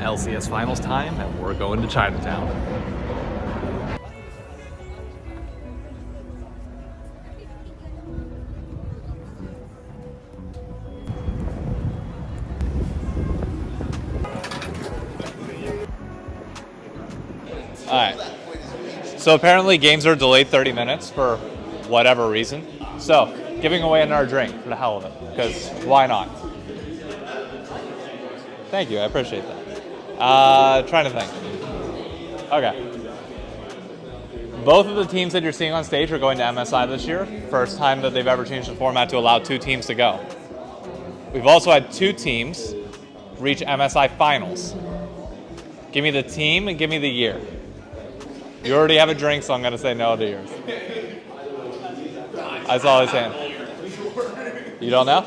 LCS finals time, and we're going to Chinatown. Alright, so apparently games are delayed 30 minutes for whatever reason. So, giving away another drink for the hell of it, because why not? Thank you, I appreciate that. Trying to think. Okay. Both of the teams that you're seeing on stage are going to MSI this year. First time that they've ever changed the format to allow 2 teams to go. We've also had 2 teams reach MSI finals. Give me the team and give me the year. You already have a drink, so I'm going to say no to yours. I saw his hand. You don't know?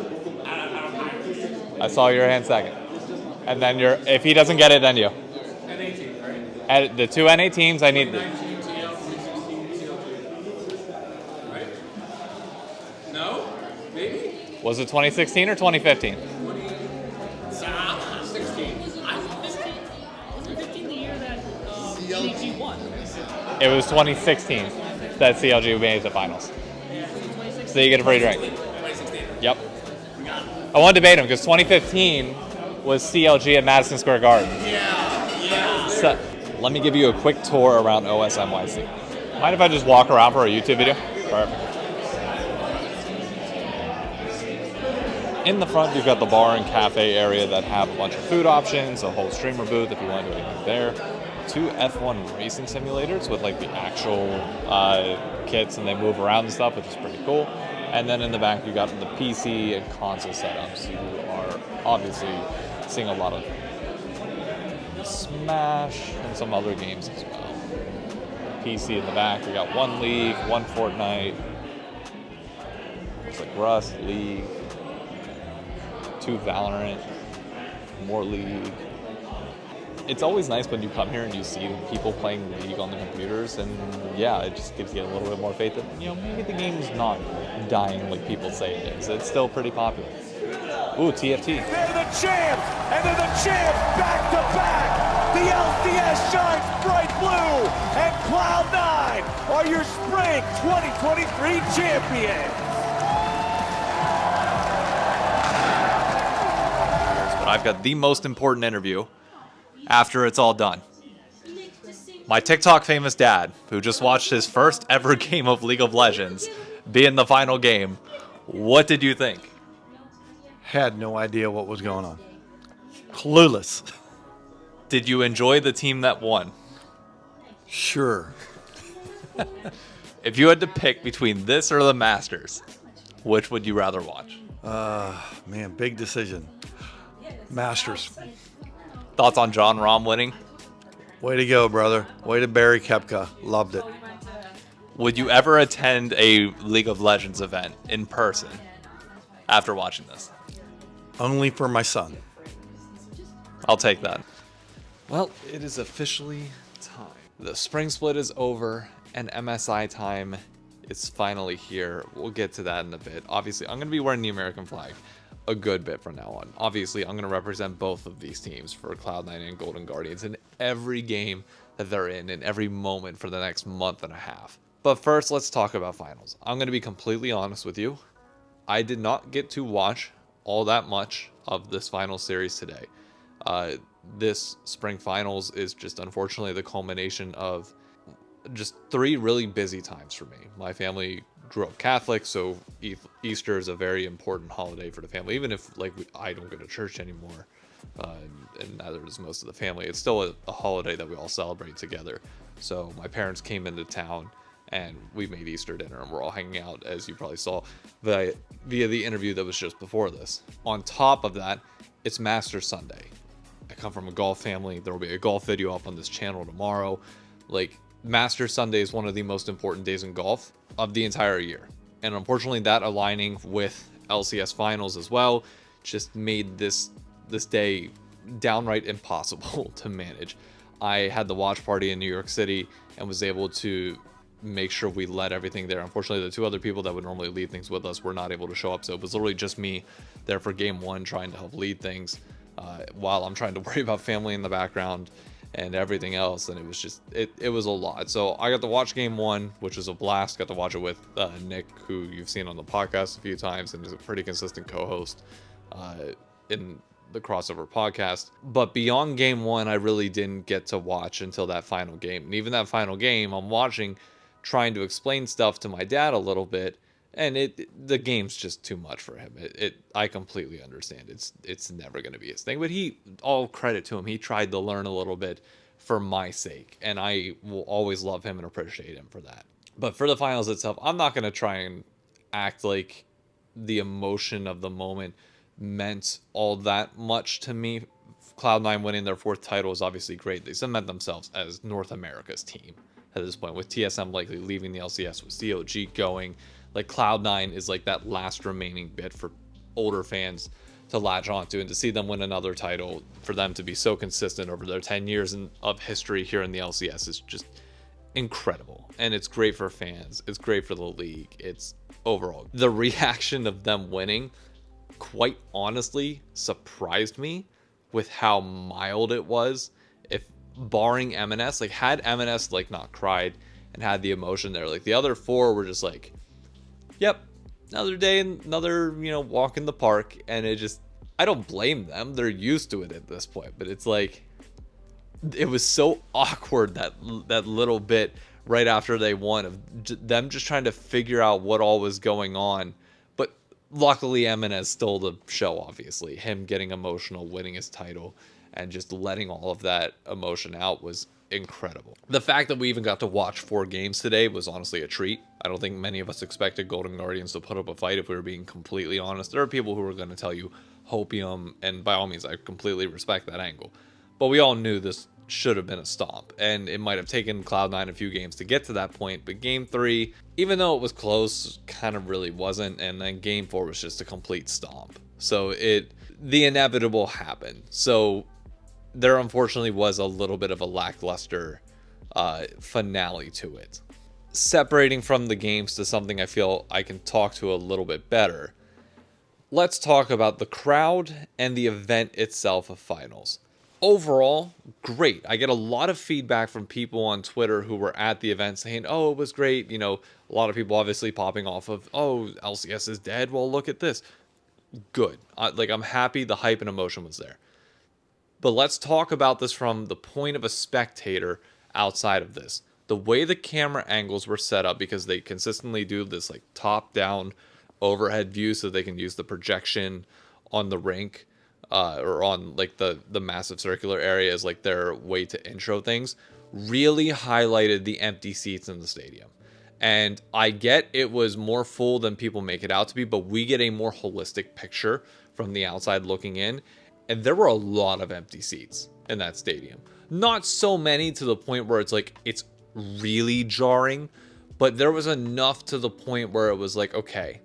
I saw your hand second. And then if he doesn't get it, then you. NA teams, right? At the 2 NA teams, I need... Right? No? Maybe? Was it 2016 or 2015? 2016. Wasn't 15 the year that CLG won? It was 2016 that CLG made it to finals. So you get a free drink. 2016. Yep. I want to debate him because 2015 was CLG at Madison Square Garden. Yeah. So, let me give you a quick tour around OSNYC. Mind if I just walk around for a YouTube video? Perfect. In the front, you've got the bar and cafe area that have a bunch of food options, a whole streamer booth if you want to do anything there. 2 F1 racing simulators with like the actual kits, and they move around and stuff, which is pretty cool. And then in the back, you got the PC and console setups. You are obviously seeing a lot of Smash and some other games as well. PC in the back, we got 1 League, 1 Fortnite. Looks like Rust, League, 2 Valorant, more League. It's always nice when you come here and you see people playing League on the computers, and yeah, it just gives you a little bit more faith that, maybe the game's not dying like people say it is. It's still pretty popular. Ooh, TFT. They're the champs, and they're the champs back to back. The LCS shines bright blue, and Cloud9 are your spring 2023 champions. But I've got the most important interview after it's all done. My TikTok famous dad, who just watched his first ever game of League of Legends be in the final game. What did you think? Had no idea what was going on. Clueless. Did you enjoy the team that won? Sure. If you had to pick between this or the Masters, which would you rather watch? Man, big decision. Masters. Thoughts on John Rahm winning? Way to go, brother. Way to Barry Koepka. Loved it. Would you ever attend a League of Legends event in person after watching this? Only for my son. I'll take that. Well, it is officially time. The spring split is over, and MSI time is finally here. We'll get to that in a bit. Obviously, I'm going to be wearing the American flag a good bit from now on. Obviously, I'm going to represent both of these teams for Cloud9 and Golden Guardians in every game that they're in every moment for the next month and a half. But first, let's talk about finals. I'm going to be completely honest with you. I did not get to watch all that much of this final series today. This spring finals is just unfortunately the culmination of just 3 really busy times for me. My family grew up Catholic, so Easter is a very important holiday for the family. Even if I don't go to church anymore, and neither does most of the family, it's still a holiday that we all celebrate together. So my parents came into town and we made Easter dinner, and we're all hanging out, as you probably saw via the interview that was just before this. On top of that, it's Masters Sunday. I come from a golf family. There will be a golf video up on this channel tomorrow. Masters Sunday is one of the most important days in golf of the entire year. And unfortunately, that aligning with LCS finals as well just made this day downright impossible to manage. I had the watch party in New York City and was able to make sure we led everything there. Unfortunately, the 2 other people that would normally lead things with us were not able to show up, so it was literally just me there for game 1 trying to help lead things. while I'm trying to worry about family in the background and everything else. And it was just, it was a lot. So I got to watch game one, which was a blast. Got to watch it with Nick, who you've seen on the podcast a few times and is a pretty consistent co-host in the crossover podcast. But beyond game one, I really didn't get to watch until that final game. And even that final game, I'm watching, trying to explain stuff to my dad a little bit, and the game's just too much for him. I completely understand. It's never going to be his thing. But all credit to him, he tried to learn a little bit for my sake, and I will always love him and appreciate him for that. But for the finals itself, I'm not going to try and act like the emotion of the moment meant all that much to me. Cloud9 winning their 4th title is obviously great. They cement themselves as North America's team at this point, with TSM likely leaving the LCS, with COG going. Like, Cloud9 is like that last remaining bit for older fans to latch onto, and to see them win another title, for them to be so consistent over their 10 years of history here in the LCS is just incredible. And it's great for fans. It's great for the league. It's overall, the reaction of them winning, quite honestly, surprised me with how mild it was. If barring M&S, like, had M&S like not cried and had the emotion there, like the other 4 were just like, yep, another day, another, walk in the park. And I don't blame them. They're used to it at this point. But it's like, it was so awkward, that little bit right after they won, of them just trying to figure out what all was going on. But luckily, M&S stole the show, obviously. Him getting emotional, winning his title, and just letting all of that emotion out was incredible. The fact that we even got to watch 4 games today was honestly a treat. I don't think many of us expected Golden Guardians to put up a fight, if we were being completely honest. There are people who are going to tell you hopium, and by all means, I completely respect that angle. But we all knew this should have been a stomp, and it might have taken Cloud9 a few games to get to that point. But game 3, even though it was close, kind of really wasn't. And then game 4 was just a complete stomp. So the inevitable happened. So there unfortunately was a little bit of a lackluster finale to it. Separating from the games to something I feel I can talk to a little bit better, let's talk about the crowd and the event itself of finals. Overall, great. I get a lot of feedback from people on Twitter who were at the event saying, oh, it was great. A lot of people obviously popping off of, oh, LCS is dead. Well, look at this. Good. I'm happy the hype and emotion was there. But let's talk about this from the point of a spectator outside of this. The way the camera angles were set up, because they consistently do this like top-down overhead view so they can use the projection on the rink, or on like the massive circular area as like their way to intro things, really highlighted the empty seats in the stadium. And I get it was more full than people make it out to be, but we get a more holistic picture from the outside looking in. And there were a lot of empty seats in that stadium. Not so many to the point where it's like, it's really jarring, but there was enough to the point where it was like, okay,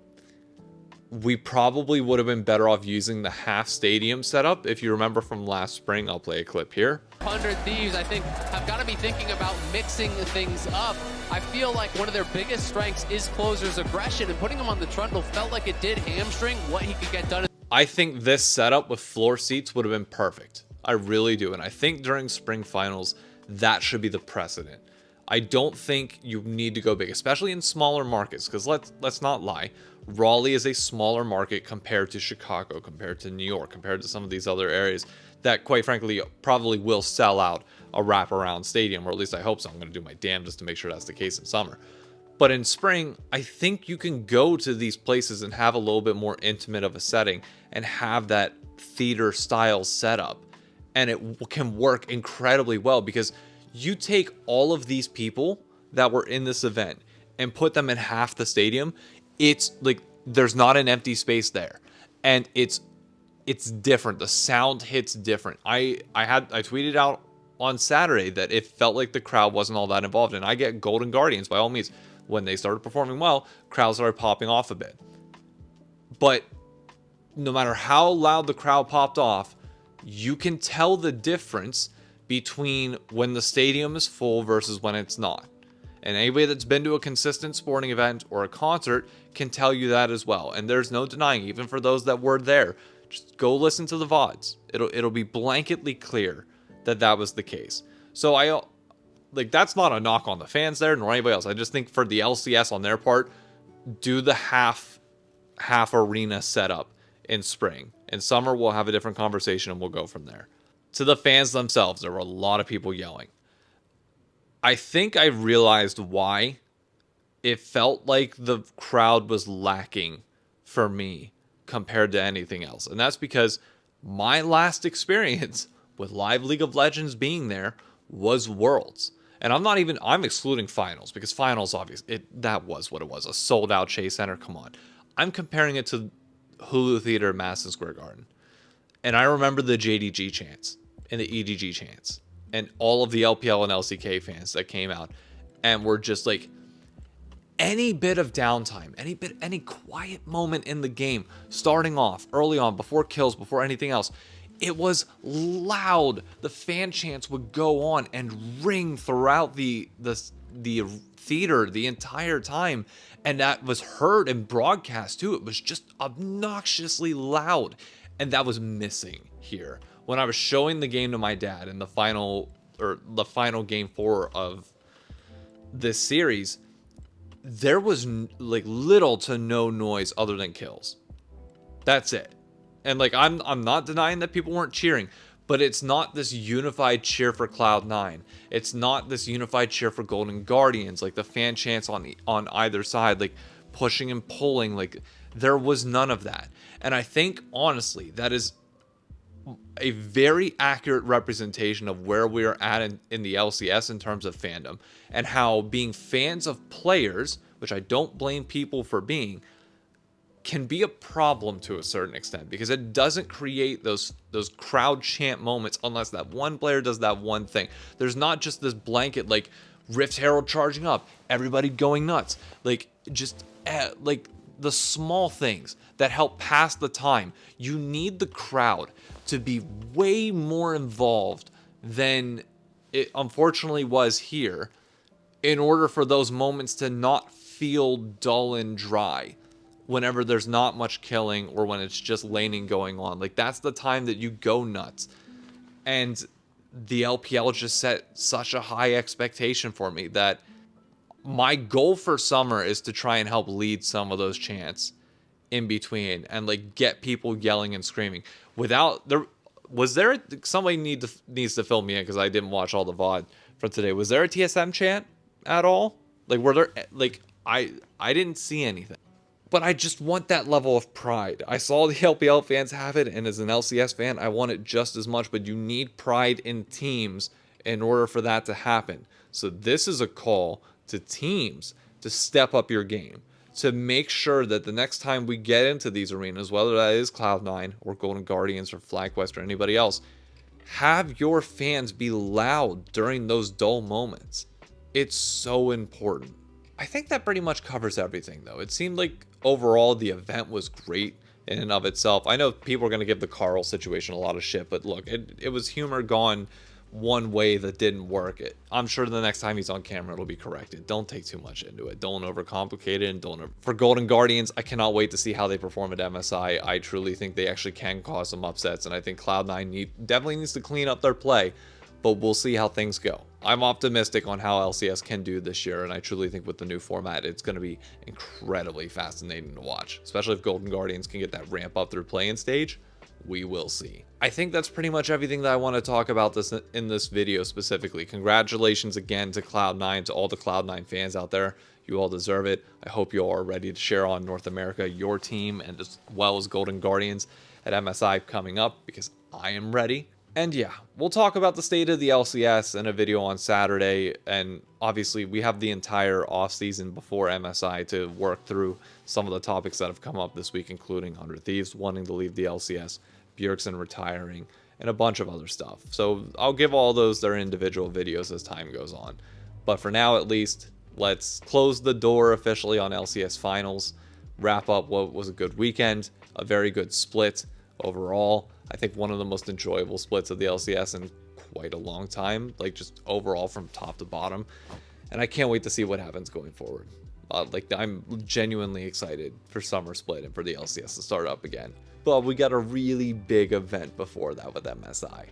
we probably would have been better off using the half stadium setup. If you remember from last spring, I'll play a clip here. 100 Thieves, I think, have got to be thinking about mixing things up. I feel like one of their biggest strengths is Closer's aggression, and putting him on the trundle felt like it did hamstring what he could get done. I think this setup with floor seats would have been perfect. I really do. And I think during spring finals, that should be the precedent. I don't think you need to go big, especially in smaller markets, because let's not lie. Raleigh is a smaller market compared to Chicago, compared to New York, compared to some of these other areas that, quite frankly, probably will sell out a wraparound stadium, or at least I hope so. I'm going to do my damnedest to make sure that's the case in summer. But in spring, I think you can go to these places and have a little bit more intimate of a setting and have that theater style setup. And it can work incredibly well, because you take all of these people that were in this event and put them in half the stadium. It's like there's not an empty space there, and it's different. The sound hits different. I tweeted out on Saturday that it felt like the crowd wasn't all that involved, and I get Golden Guardians by all means. When they started performing well, crowds started popping off a bit. But no matter how loud the crowd popped off, you can tell the difference between when the stadium is full versus when it's not. And anybody that's been to a consistent sporting event or a concert can tell you that as well. And there's no denying, even for those that were there, Just go listen to the VODs. It'll be blanketly clear that that was the case. So like, that's not a knock on the fans there nor anybody else. I just think for the LCS on their part, do the half arena setup in spring. In summer, we'll have a different conversation and we'll go from there. To the fans themselves, there were a lot of people yelling. I think I realized why it felt like the crowd was lacking for me compared to anything else. And that's because my last experience with live League of Legends being there was Worlds. And I'm excluding finals, because finals, obviously, that was what it was, a sold out Chase Center. Come on. I'm comparing it to Hulu Theater, Madison Square Garden. And I remember the JDG chants and the EDG chants and all of the LPL and LCK fans that came out and were just like, any bit of downtime, any quiet moment in the game, starting off early on, before kills, before anything else, it was loud. The fan chants would go on and ring throughout the theater the entire time, and that was heard and broadcast too. It was just obnoxiously loud, and that was missing here. When I was showing the game to my dad in the final game 4 of this series, there was like little to no noise other than kills. That's it. And like, I'm not denying that people weren't cheering, but it's not this unified cheer for Cloud9. It's not this unified cheer for Golden Guardians, like the fan chants on either side, like pushing and pulling. Like, there was none of that. And I think honestly that is a very accurate representation of where we are at in the LCS in terms of fandom, and how being fans of players, which I don't blame people for being, can be a problem to a certain extent, because it doesn't create those crowd chant moments unless that one player does that one thing. There's not just this blanket like Rift Herald charging up, everybody going nuts, like just like the small things that help pass the time. You need the crowd to be way more involved than it unfortunately was here, in order for those moments to not feel dull and dry whenever there's not much killing or when it's just laning going on. Like, that's the time that you go nuts. And the LPL just set such a high expectation for me that my goal for summer is to try and help lead some of those chants in between and like get people yelling and screaming. Somebody needs to fill me in, because I didn't watch all the VOD from today. Was there a TSM chant at all? Like, were there, like, I didn't see anything. But I just want that level of pride. I saw the LPL fans have it, and as an LCS fan, I want it just as much, but you need pride in teams in order for that to happen. So this is a call to teams to step up your game, to make sure that the next time we get into these arenas, whether that is Cloud9 or Golden Guardians or FlagQuest or anybody else, have your fans be loud during those dull moments. It's so important. I think that pretty much covers everything, though. It seemed like overall the event was great in and of itself. I know people are going to give the Carl situation a lot of shit, but look, it was humor gone one way that didn't work. I'm sure the next time he's on camera it'll be corrected. Don't take too much into it. Don't overcomplicate it, and for Golden Guardians, I cannot wait to see how they perform at MSI. I truly think they actually can cause some upsets, and I think Cloud9 definitely needs to clean up their play, but we'll see how things go. I'm optimistic on how LCS can do this year, and I truly think with the new format, it's going to be incredibly fascinating to watch, especially if Golden Guardians can get that ramp up through play-in stage. We will see. I think that's pretty much everything that I want to talk about in this video specifically. Congratulations again to Cloud9, to all the Cloud9 fans out there. You all deserve it. I hope you all are ready to share on North America, your team, and as well as Golden Guardians at MSI coming up, because I am ready. And yeah, we'll talk about the state of the LCS in a video on Saturday, and obviously we have the entire offseason before MSI to work through some of the topics that have come up this week, including 100 Thieves wanting to leave the LCS, Bjergsen retiring, and a bunch of other stuff. So I'll give all those their individual videos as time goes on. But for now, at least, let's close the door officially on LCS Finals, wrap up what was a good weekend, a very good split overall. I think one of the most enjoyable splits of the LCS in quite a long time, like just overall from top to bottom. And I can't wait to see what happens going forward. Like, I'm genuinely excited for Summer Split and for the LCS to start up again. But we got a really big event before that with MSI.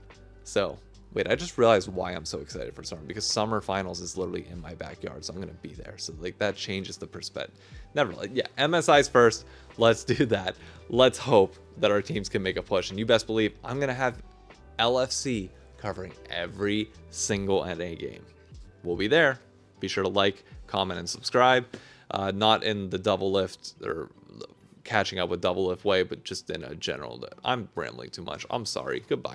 So, wait, I just realized why I'm so excited for Summer. Because Summer Finals is literally in my backyard, so I'm going to be there. So, like, that changes the perspective. Never, like, yeah, MSI's first. Let's do that. Let's hope that our teams can make a push. And you best believe I'm going to have LFC covering every single NA game. We'll be there. Be sure to like, comment, and subscribe. Not in the double lift or catching up with double lift way, but just in a general. I'm rambling too much. I'm sorry. Goodbye.